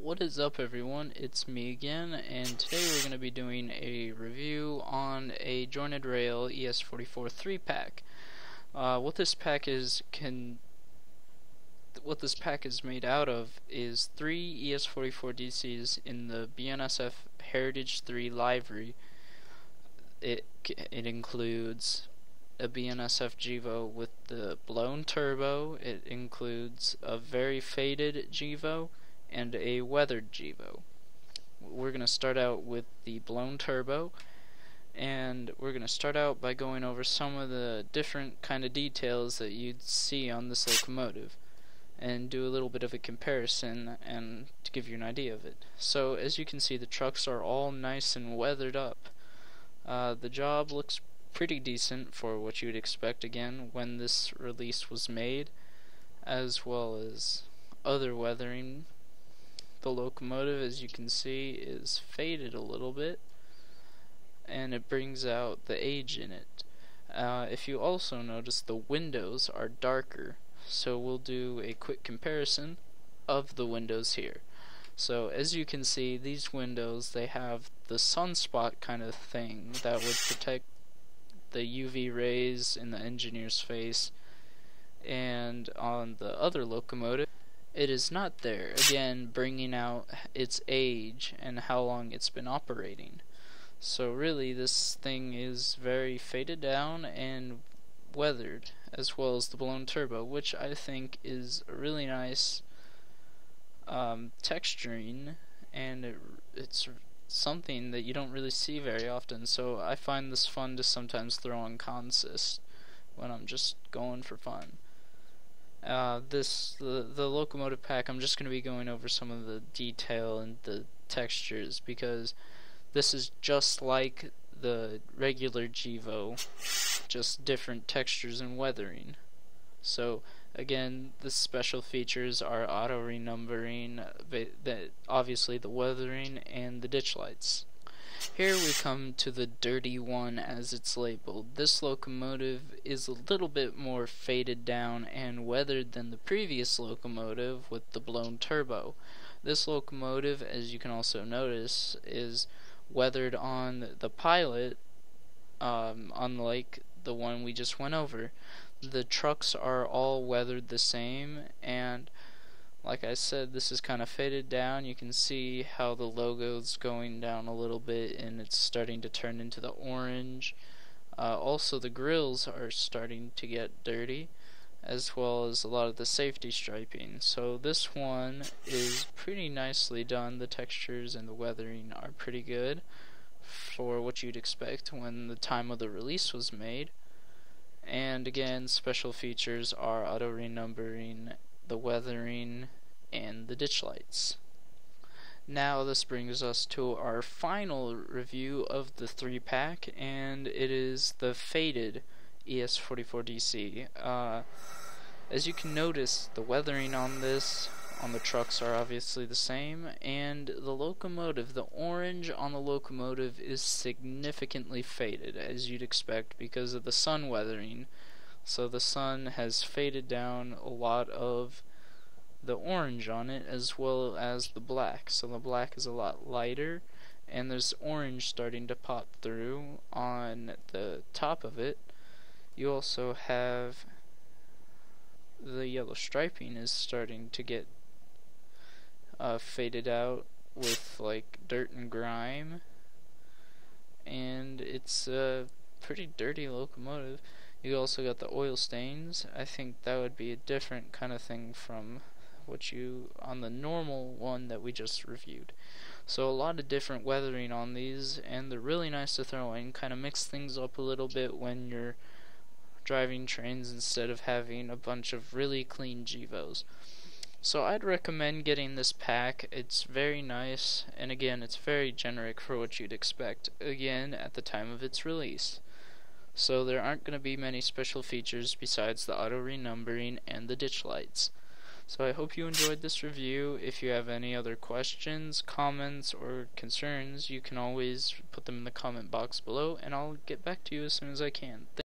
What is up, everyone? It's me again, and today we're going to be doing a review on a jointed rail ES44 3-pack. What this pack is made out of is 3 ES44DCs in the BNSF Heritage 3 livery. It includes a BNSF Gevo with the blown turbo. It includes a very faded Gevo and a weathered Gevo. We're going to start out with the blown turbo, and we're going to start out by going over some of the different kind of details that you'd see on this locomotive and do a little bit of a comparison and to give you an idea of it. So as you can see, the trucks are all nice and weathered up. The job looks pretty decent for what you'd expect again when this release was made, as well as other weathering. The locomotive, as you can see, is faded a little bit, and it brings out the age in it. If you also notice, the windows are darker, so we'll do a quick comparison of the windows here. So as you can see, these windows, they have the sunspot kind of thing that would protect the UV rays in the engineer's face, and on the other locomotive it is not there, again bringing out its age and how long it's been operating. So really this thing is very faded down and weathered, as well as the blown turbo, which I think is a really nice texturing, and it's something that you don't really see very often, so I find this fun to sometimes throw on consist when I'm just going for fun. The locomotive pack, I'm just going to be going over some of the detail and the textures, because this is just like the regular Gevo, just different textures and weathering. So again, the special features are auto renumbering, obviously the weathering, and the ditch lights. Here we come to the dirty one, as it's labeled. This locomotive is a little bit more faded down and weathered than the previous locomotive with the blown turbo. This locomotive, as you can also notice, is weathered on the pilot, unlike the one we just went over. The trucks are all weathered the same, and like I said, this is kind of faded down. You can see how the logo's going down a little bit and it's starting to turn into the orange. Also the grills are starting to get dirty, as well as a lot of the safety striping. So this one is pretty nicely done. The textures and the weathering are pretty good for what you'd expect when the time of the release was made. And again, special features are auto renumbering, the weathering, and the ditch lights. Now this brings us to our final review of the 3-pack, and it is the faded ES44DC. As you can notice, the weathering on the trucks are obviously the same, and the locomotive, the orange on the locomotive is significantly faded, as you'd expect, because of the sun weathering. So the sun has faded down a lot of the orange on it, as well as the black. So the black is a lot lighter, and there's orange starting to pop through on the top of it. You also have the yellow striping is starting to get faded out with like dirt and grime, and it's a pretty dirty locomotive. You also got the oil stains. I think that would be a different kind of thing from what you on the normal one that we just reviewed. So a lot of different weathering on these, and they're really nice to throw in, kind of mix things up a little bit when you're driving trains instead of having a bunch of really clean Gevos. So I'd recommend getting this pack. It's very nice, and again, it's very generic for what you'd expect, again, at the time of its release. So there aren't going to be many special features besides the auto renumbering and the ditch lights. So I hope you enjoyed this review. If you have any other questions, comments, or concerns, you can always put them in the comment box below, and I'll get back to you as soon as I can.